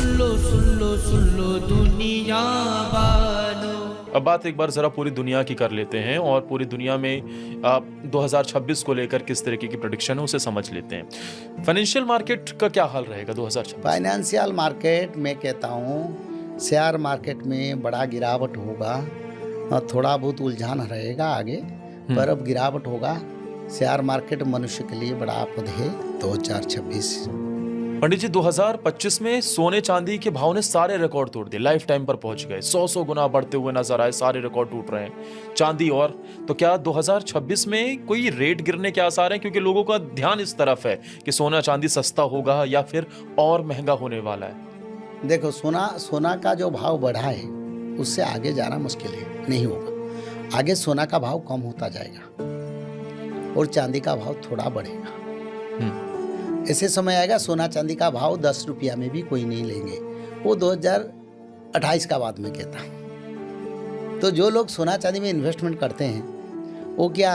सुन लो दुनिया वालों। अब बात एक बार ज़रा पूरी दुनिया की कर लेते हैं और पूरी दुनिया में 2026 को लेकर किस तरीके की प्रेडिक्शन है उसे समझ लेते हैं। फाइनेंशियल मार्केट का क्या हाल रहेगा 2026? फाइनेंशियल मार्केट में कहता हूँ शेयर मार्केट में बड़ा गिरावट होगा और थोड़ा बहुत उलझान रहेगा आगे, पर अब गिरावट होगा। शेयर मार्केट मनुष्य के लिए बड़ा आपद है 2026। पंडित जी 2025 में सोने चांदी के भाव ने सारे रिकॉर्ड तोड़ दिए, लाइफ टाइम पर पहुंच गए, 100 गुना बढ़ते हुए नजर आए, सारे रिकॉर्ड टूट रहे हैं चांदी। और तो क्या 2026 में कोई रेट गिरने के आसार हैं, क्योंकि लोगों का ध्यान इस तरफ है कि सोना चांदी सस्ता होगा या फिर और महंगा होने वाला है? देखो सोना का जो भाव बढ़ा है उससे आगे जाना मुश्किल है, नहीं होगा। आगे सोना का भाव कम होता जाएगा और चांदी का भाव थोड़ा बढ़ेगा। ऐसे समय आएगा सोना चांदी का भाव 10 रुपया में भी कोई नहीं लेंगे, वो 2028 का बाद में कहता। तो जो लोग सोना चांदी में इन्वेस्टमेंट करते हैं वो क्या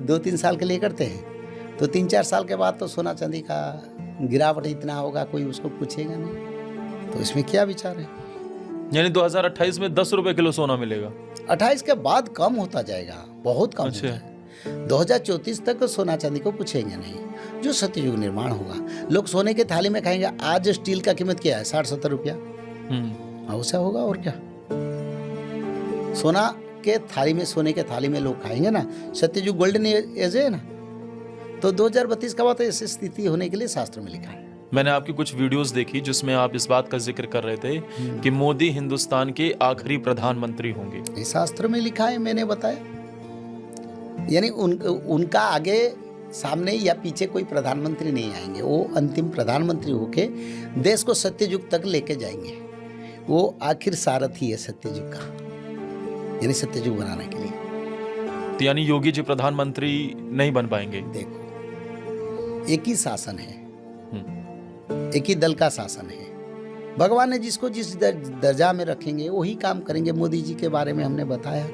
2-3 साल के लिए करते हैं, तो 3-4 साल के बाद तो सोना चांदी का गिरावट इतना होगा कोई उसको पूछेगा नहीं। तो इसमें क्या विचार है? यानी 2028 में 10 रुपए किलो सोना मिलेगा? 28 के बाद कम होता जाएगा, बहुत कम होता है। 2034 तक सोना चांदी को पूछेंगे नहीं। जो सत्ययुग निर्माण होगा, लोग सोने के थाली में खाएंगे। आज स्टील का कीमत क्या है? 60-70 रुपया। ऐसा होगा और क्या? सोना के थाली में लोग खाएंगे ना। सत्ययुग गोल्डन एज है ना, तो 2032 का बाद ऐसी स्थिति होने के लिए शास्त्र में लिखा है। मैंने आपकी कुछ वीडियोस देखी जिसमें आप इस बात का जिक्र कर रहे थे कि मोदी हिंदुस्तान के आखिरी प्रधानमंत्री होंगे। शास्त्र में लिखा है, मैंने बताया। यानी उनका आगे सामने या पीछे कोई प्रधानमंत्री नहीं आएंगे, वो अंतिम प्रधानमंत्री होके देश को सत्ययुग तक लेके जाएंगे। वो आखिर सारथी है सत्ययुग का, यानी सत्ययुग बनाने के लिए। तो यानी योगी जी प्रधानमंत्री नहीं बन पाएंगे? देखो, एक ही शासन है, एक ही दल का शासन है। भगवान ने जिसको जिस दर्जा में रखेंगे वही काम करेंगे। मोदी जी के बारे में हमने बताया,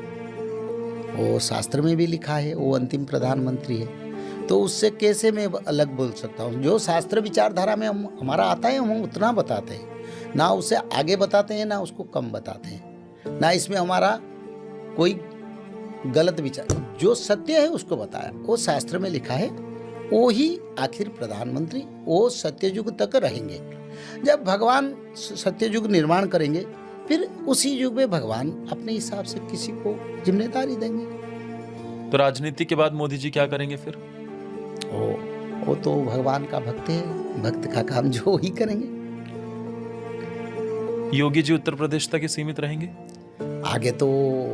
वो शास्त्र में भी लिखा है, वो अंतिम प्रधानमंत्री है। तो उससे कैसे मैं अलग बोल सकता हूँ? जो शास्त्र विचारधारा में हमारा आता है हम उतना बताते हैं, ना उसे आगे बताते हैं ना उसको कम बताते हैं, ना इसमें हमारा कोई गलत विचार। जो सत्य है उसको बताया, वो शास्त्र में लिखा है, वो ही आखिर प्रधानमंत्री, वो सत्ययुग तक रहेंगे। जब भगवान सत्ययुग निर्माण करेंगे फिर उसी युग में भगवान अपने हिसाब से किसी को जिम्मेदारी देंगे। तो राजनीति के बाद मोदी जी क्या करेंगे फिर? वो तो भगवान का भक्त है, भक्त का काम जो ही करेंगे। योगी जी उत्तर प्रदेश तक ही सीमित रहेंगे? आगे तो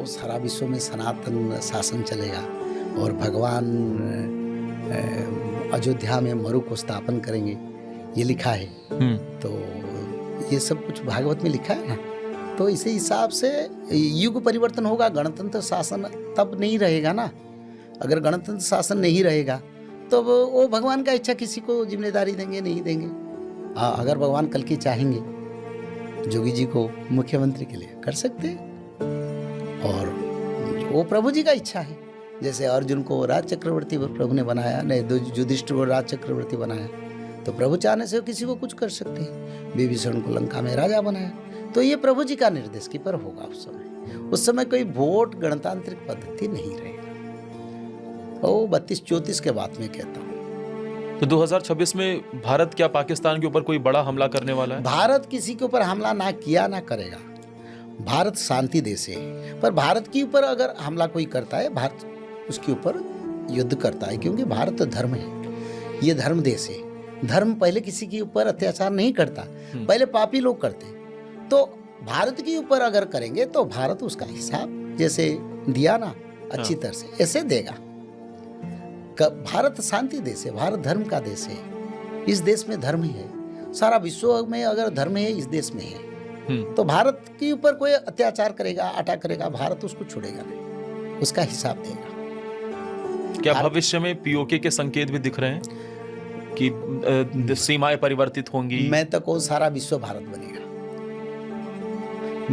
सारा विश्व में सनातन शासन चलेगा और भगवान अयोध्या में मरु को स्थापन करेंगे, ये लिखा है। तो ये सब कुछ भागवत में लिखा है ना, तो इसी हिसाब से युग परिवर्तन होगा। गणतंत्र शासन तब नहीं रहेगा ना। अगर गणतंत्र शासन नहीं रहेगा तो वो भगवान का इच्छा किसी को जिम्मेदारी देंगे नहीं देंगे। अगर भगवान कल की चाहेंगे जोगी जी को मुख्यमंत्री के लिए कर सकते हैं, और वो प्रभु जी का इच्छा है। जैसे अर्जुन को राज चक्रवर्ती प्रभु ने बनाया, नहीं युधिष्ठिर को राज चक्रवर्ती बनाया, तो प्रभु चाहने से किसी को कुछ कर सकते हैं। विभीषण को लंका में राजा बनाया, तो ये प्रभु जी का निर्देश की पर होगा। उस समय कोई वोट गणतांत्रिक पद्धति नहीं रहेगा। वो 32-34 के बाद में कहता हूँ। तो 2026 में भारत क्या पाकिस्तान के ऊपर कोई बड़ा हमला करने वाला है? भारत किसी के ऊपर हमला ना किया ना करेगा। भारत शांति देश है, पर भारत के ऊपर अगर हमला कोई करता है, भारत उसके ऊपर युद्ध करता है, क्योंकि भारत धर्म है, ये धर्म देश है। धर्म पहले किसी के ऊपर अत्याचार नहीं करता, पहले पापी लोग करते। तो भारत के ऊपर अगर करेंगे तो भारत उसका हिसाब जैसे दिया ना अच्छी तरह से ऐसे देगा। भारत शांति देश है, भारत धर्म का देश है। इस देश में धर्म है, सारा विश्व में अगर धर्म है इस देश में है। तो भारत के ऊपर कोई अत्याचार करेगा, अटैक करेगा, भारत उसको छोड़ेगा नहीं, उसका हिसाब देगा। क्या भविष्य में पीओके के संकेत भी दिख रहे हैं कि सीमाएं परिवर्तित होंगी? मैं तो कहूँ सारा विश्व भारत बनेगा।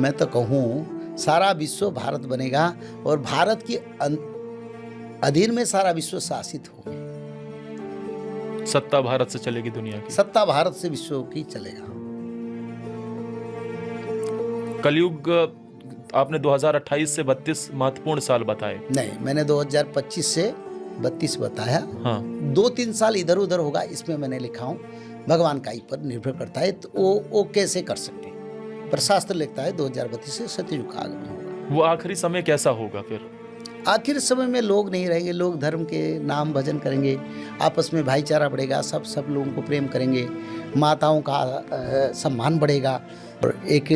मैं तो कहूँ सारा विश्व भारत बनेगा और भारत की अधीन में सारा विश्व शासित होगा। सत्ता भारत से चलेगी दुनिया की? सत्ता भारत से विश्व की चलेगा। कलयुग आपने 2028 से 32 महत्वपूर्ण साल बताए। नहीं, मैंने 2025 से 32 बताया। हाँ 2-3 साल इधर उधर होगा, इसमें मैंने लिखा हूँ भगवान का ही पर निर्भर करता है, तो वो कैसे कर सकते हैं। पर शास्त्र लिखता है 2032 से सतयुग का आगमन होगा। वो आखिरी समय कैसा होगा फिर? आखिर समय में लोग नहीं रहेंगे, लोग धर्म के नाम भजन करेंगे, आपस में भाईचारा बढ़ेगा, सब लोगों को प्रेम करेंगे, माताओं का सम्मान बढ़ेगा और एक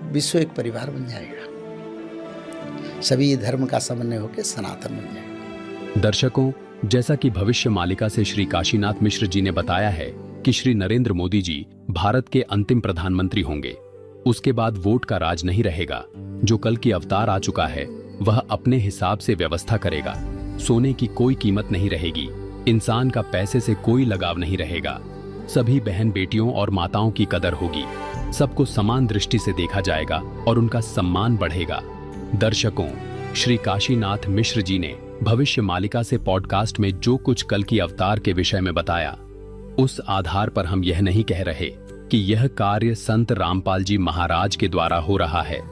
विश्व एक परिवार बन जाएगा, सभी धर्म का समन्वय होकर सनातन बन जाएगा। दर्शकों, जैसा कि भविष्य मालिका से श्री काशीनाथ मिश्र जी ने बताया है कि श्री नरेंद्र मोदी जी भारत के अंतिम प्रधानमंत्री होंगे। उसके बाद वोट का राज नहीं रहेगा। जो कल की अवतार आ चुका है वह अपने हिसाब से व्यवस्था करेगा। सोने की कोई कीमत नहीं रहेगी, इंसान का पैसे से कोई लगाव नहीं रहेगा, सभी बहन बेटियों और माताओं की कदर होगी, सबको समान दृष्टि से देखा जाएगा और उनका सम्मान बढ़ेगा। दर्शकों, श्री काशीनाथ मिश्र जी ने भविष्य मालिका से पॉडकास्ट में जो कुछ कल की अवतार के विषय में बताया, उस आधार पर हम यह नहीं कह रहे कि यह कार्य संत रामपाल जी महाराज के द्वारा हो रहा है,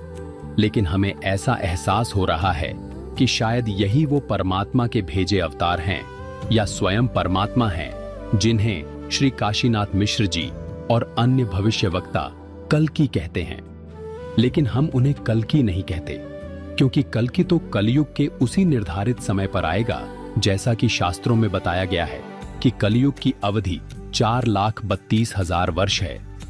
लेकिन हमें ऐसा एहसास हो रहा है कि शायद यही वो परमात्मा के भेजे अवतार हैं या स्वयं परमात्मा हैं जिन्हें श्री काशीनाथ मिश्र जी और अन्य भविष्य वक्ता कल्कि कहते हैं। लेकिन हम उन्हें कल्कि नहीं कहते, क्योंकि कल्कि तो कलयुग के उसी निर्धारित समय पर आएगा, जैसा कि शास्त्रों में बताया गया है कि कलयुग की अवधि 4,32,000 वर्ष है।